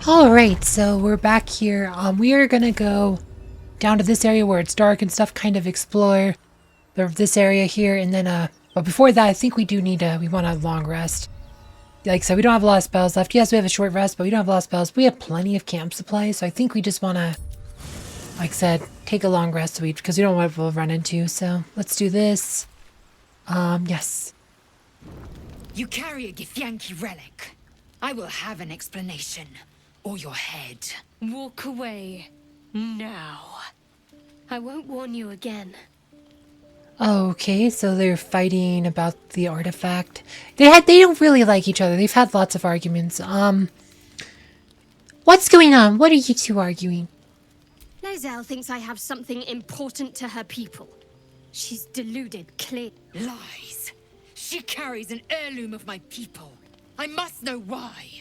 Alright, so we're back here. We are gonna go down to this area where it's dark and stuff, kind of explore this area here, and then, but before that, I think we want a long rest. Like I said, we don't have a lot of spells left. Yes, we have a short rest, but we don't have a lot of spells. We have plenty of camp supplies, so I think we just want to, like I said, take a long rest because we don't know what we'll run into, so let's do this. Yes. You carry a Githyanki relic. I will have an explanation. Or your head. Walk away. Now. I won't warn you again. Okay, so they're fighting about the artifact. They don't really like each other. They've had lots of arguments. What's going on? What are you two arguing? Lae'zel thinks I have something important to her people. She's deluded, clear. Lies. She carries an heirloom of my people. I must know why.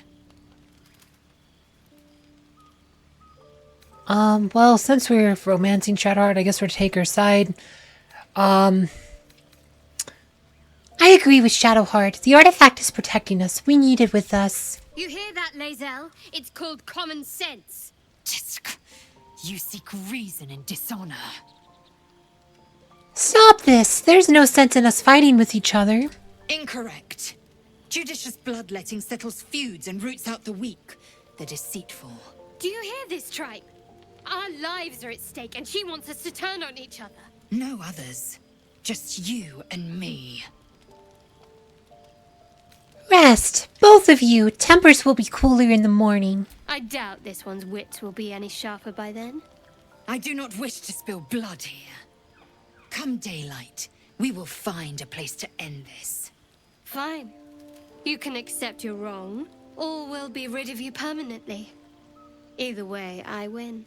Well, since we're romancing Shadowheart, I guess we'll take her side. I agree with Shadowheart. The artifact is protecting us. We need it with us. You hear that, Lae'zel? It's called common sense. Tisk. You seek reason in dishonor. Stop this! There's no sense in us fighting with each other. Incorrect. Judicious bloodletting settles feuds and roots out the weak, the deceitful. Do you hear this, tribe? Our lives are at stake, and she wants us to turn on each other. No others. Just you and me. Rest, both of you. Tempers will be cooler in the morning. I doubt this one's wits will be any sharper by then. I do not wish to spill blood here. Come daylight, we will find a place to end this. Fine. You can accept you're wrong, or we'll be rid of you permanently. Either way, I win.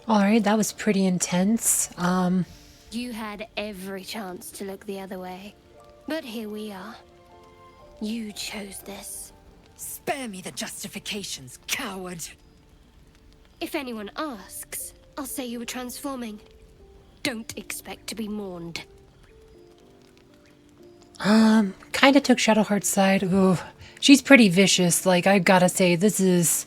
Alright, that was pretty intense. You had every chance to look the other way. But here we are. You chose this. Spare me the justifications, coward! If anyone asks, I'll say you were transforming. Don't expect to be mourned. Kinda took Shadowheart's side. Ooh, she's pretty vicious. Like, I've gotta say, this is...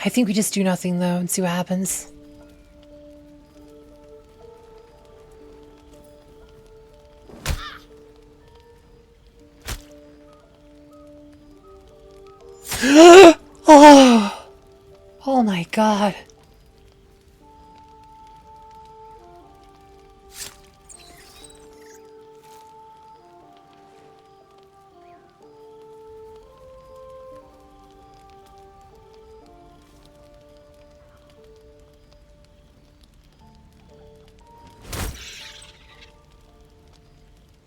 I think we just do nothing, though, and see what happens. Oh! Oh my god.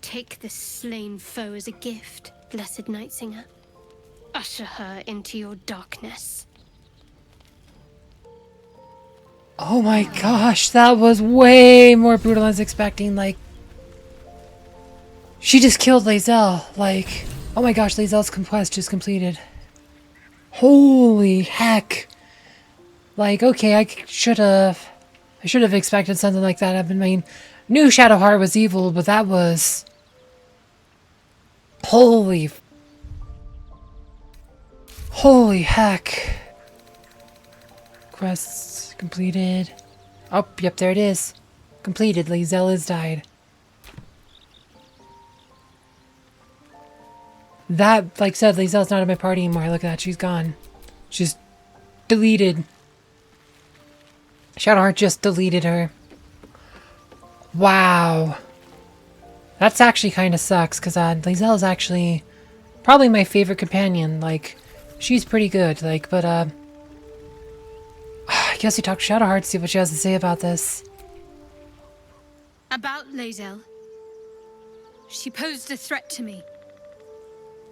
Take this slain foe as a gift, blessed Night Singer. Usher her into your darkness. Oh my gosh, that was way more brutal than I was expecting. Like, she just killed Lae'zel. Like, oh my gosh, Lae'zel's quest just completed. Holy heck. Like, okay, I should have expected something like that. I mean, knew Shadowheart was evil, but that was... Holy heck. Quests completed. Oh, yep, there it is. Completed. Lae'zel has died. That, like I said, Lae'zel's not in my party anymore. Look at that, she's gone. She's deleted. Shadowheart just deleted her. Wow. That's actually kind of sucks, because Lae'zel is actually probably my favorite companion. Like, she's pretty good. Like, but, I guess we talk to Shadowheart to see what she has to say about this. About Lae'zel. She posed a threat to me.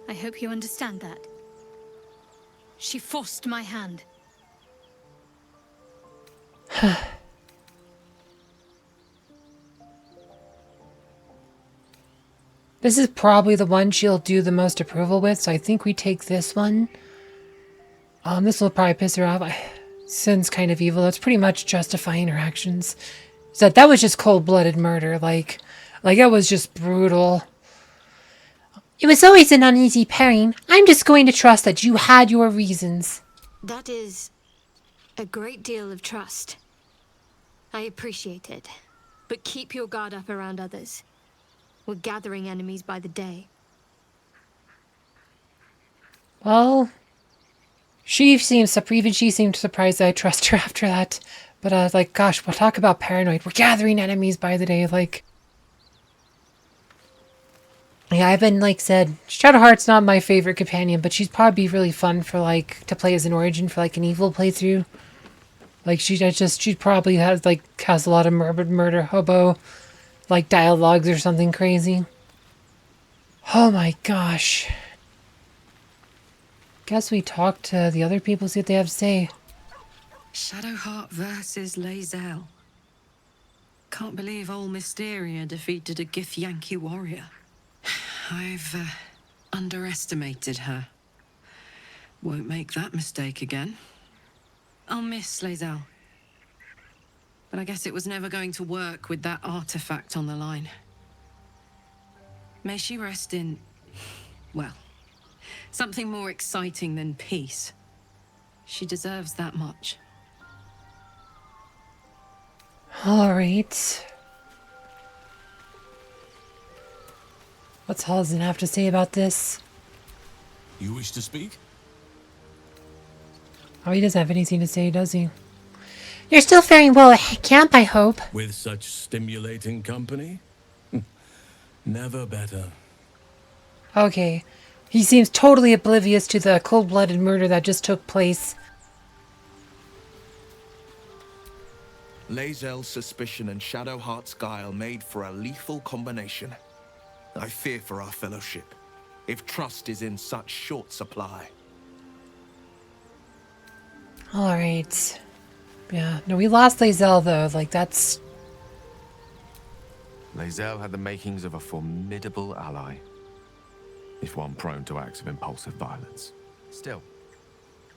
I hope you understand that. She forced my hand. This is probably the one she'll do the most approval with, so I think we take this one. This will probably piss her off. Sin's kind of evil. It's pretty much justifying her actions. So that was just cold-blooded murder. Like, Like, that was just brutal. It was always an uneasy pairing. I'm just going to trust that you had your reasons. That is a great deal of trust. I appreciate it. But keep your guard up around others. We're gathering enemies by the day. Well, even she seemed surprised that I trust her after that. But I was like, gosh, we'll talk about paranoid. We're gathering enemies by the day, like... Yeah, I've been, like, said, Shadowheart's not my favorite companion, but she's probably really fun for, like, to play as an origin for, like, an evil playthrough. Like, she probably has a lot of murder hobo, like, dialogues or something crazy. Oh my gosh. Guess we talk to the other people, see what they have to say. Shadowheart versus Lae'zel. Can't believe old Mysteria defeated a Githyanki warrior. I've underestimated her. Won't make that mistake again. I'll miss Lae'zel. But I guess it was never going to work with that artifact on the line. May she rest in, well, something more exciting than peace. She deserves that much. Alright. What's Halsin have to say about this? You wish to speak? Oh, he doesn't have anything to say, does he? You're still faring well at camp, I hope. With such stimulating company? Never better. Okay. He seems totally oblivious to the cold-blooded murder that just took place. Lae'zel's suspicion and Shadowheart's guile made for a lethal combination. I fear for our fellowship, if trust is in such short supply. Alright. Yeah, no, we lost Lae'zel, though. Like, that's... Lae'zel had the makings of a formidable ally, if one prone to acts of impulsive violence. Still,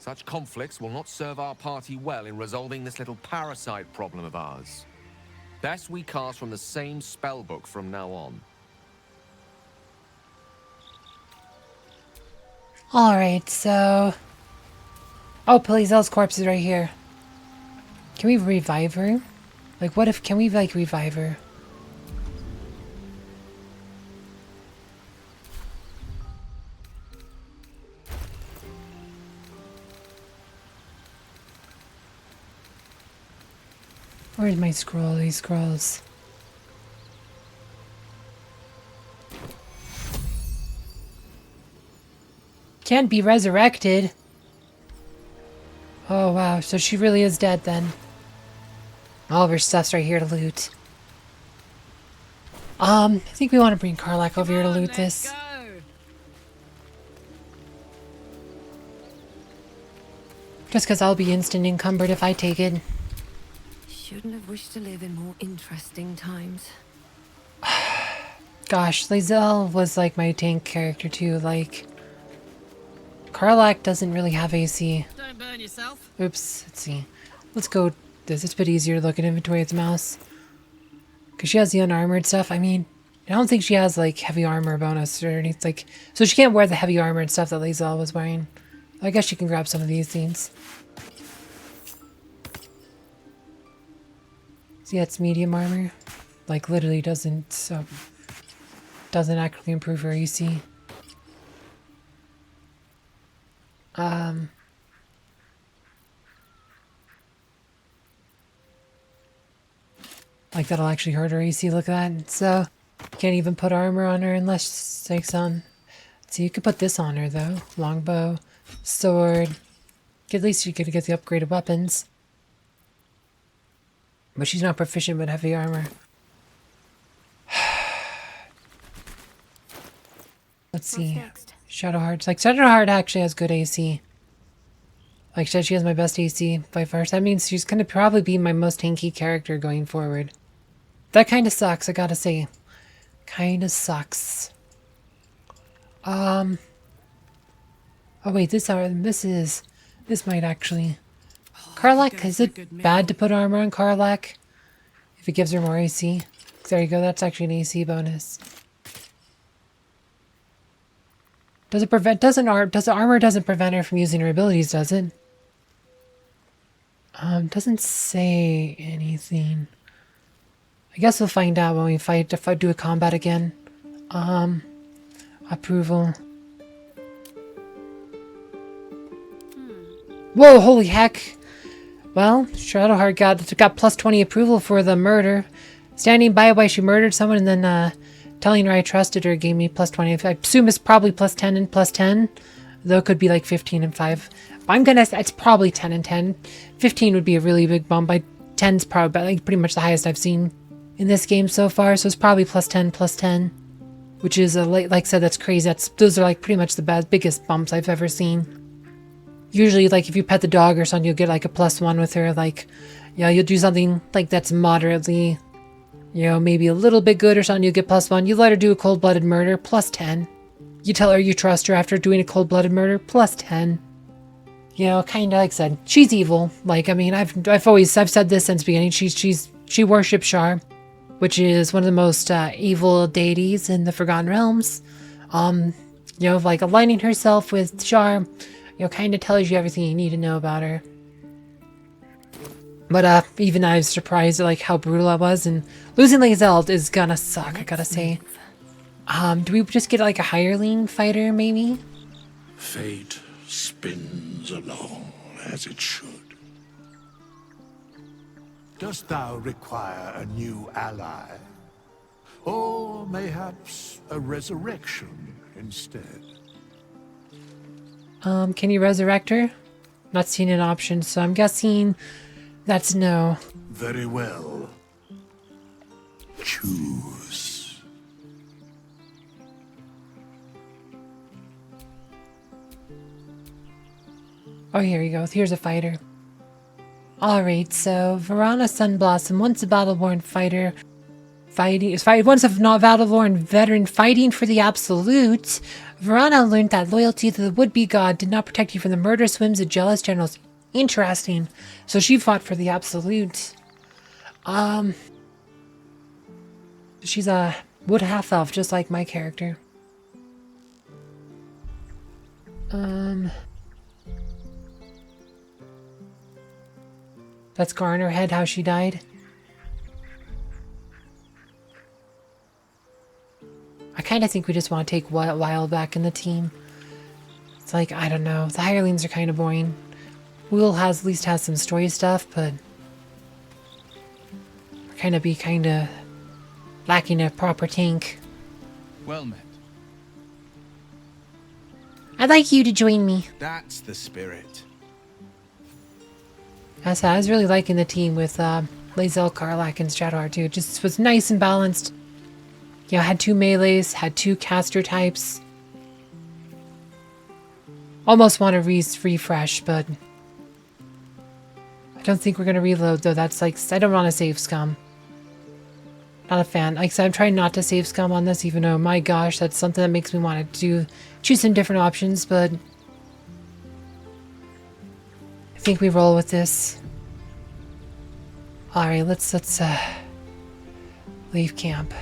such conflicts will not serve our party well in resolving this little parasite problem of ours. Best we cast from the same spellbook from now on. Alright, so... Oh, Lae'zel's corpse is right here. Can we revive her? Like, what if... Can we, like, revive her? Where's my scroll? These scrolls. Can't be resurrected. Oh wow, so she really is dead then. All of her stuff's right here to loot. I think we want to bring Karlach over here to loot this. Just because I'll be instant encumbered if I take it. Shouldn't have wished to live in more interesting times. Gosh, Lae'zel was like my tank character too, like... Karlach doesn't really have AC. Don't burn yourself. Oops, let's see. Let's go this. It's a bit easier to look at inventory with the mouse. Because she has the unarmored stuff. I mean, I don't think she has like heavy armor bonus or anything. Like, so she can't wear the heavy armored stuff that Lae'zel was wearing. I guess she can grab some of these things. See, that's medium armor. Like, literally doesn't actually improve her AC. Like, that'll actually hurt her AC, look at that. So, can't even put armor on her unless it takes on... So you could put this on her, though. Longbow, sword. At least you could get the upgraded weapons. But she's not proficient with heavy armor. Let's see. Next? Shadowheart. Like, Shadowheart actually has good AC. Like I said, she has my best AC by far. So that means she's going to probably be my most tanky character going forward. That kind of sucks, I gotta say. Kind of sucks. Oh wait, this might actually... Karlach, is it bad to put armor on Karlach? If it gives her more AC? there you go. That's actually an AC bonus. Does it prevent? Does armor doesn't prevent her from using her abilities? Does it? Doesn't say anything. I guess we'll find out when we fight. If I do a combat again. Approval. Whoa! Holy heck! Well, Shadowheart got plus 20 approval for the murder. Standing by while she murdered someone and then telling her I trusted her gave me plus 20. I assume it's probably plus 10 and plus 10. Though it could be like 15 and 5. I'm gonna say it's probably 10 and 10. 15 would be a really big bump. 10's probably like pretty much the highest I've seen in this game so far. So it's probably plus 10, plus 10. Which is, like I said, that's crazy. Those are like pretty much the biggest bumps I've ever seen. Usually, like, if you pet the dog or something, you'll get, like, a plus 1 with her. Like, you know, you'll do something, like, that's moderately, you know, maybe a little bit good or something, you'll get plus 1. You let her do a cold-blooded murder, plus 10. You tell her you trust her after doing a cold-blooded murder, plus 10. You know, kind of, like I said, she's evil. Like, I mean, I've said this since the beginning. She worships Shar, which is one of the most evil deities in the Forgotten Realms. You know, like, aligning herself with Shar, you know, kind of tells you everything you need to know about her. But even I was surprised at like how brutal I was, and losing Lae'zel is gonna suck, I gotta say. Do we just get like a hireling fighter, maybe? Fate spins along as it should. Dost thou require a new ally? Or mayhaps a resurrection instead? Can you resurrect her? Not seeing an option, so I'm guessing that's no. Very well. Choose. Oh, here we go. Here's a fighter. Alright, so Verana Sunblossom, once a battle-worn fighter, once a not battle-worn veteran fighting for the absolute. Verana learned that loyalty to the would-be god did not protect you from the murderous whims of jealous generals. Interesting. So she fought for the absolute. She's a wood half-elf, just like my character. That scar on her head, how she died. I kind of think we just want to take Lyle back in the team. It's like, I don't know. The hirelings are kind of boring. Will at least has some story stuff, but we're kind of lacking a proper tank. Well met. I'd like you to join me. That's the spirit. I was really liking the team with Lae'zel, Karlach, and Shadowheart too. It just was nice and balanced. You know, had 2 melees, had 2 caster types. Almost want to refresh, but I don't think we're going to reload, though. That's like, I don't want to save scum. Not a fan. Like I said, I'm trying not to save scum on this, even though, my gosh, that's something that makes me want to choose some different options, but I think we roll with this. Alright, let's leave camp.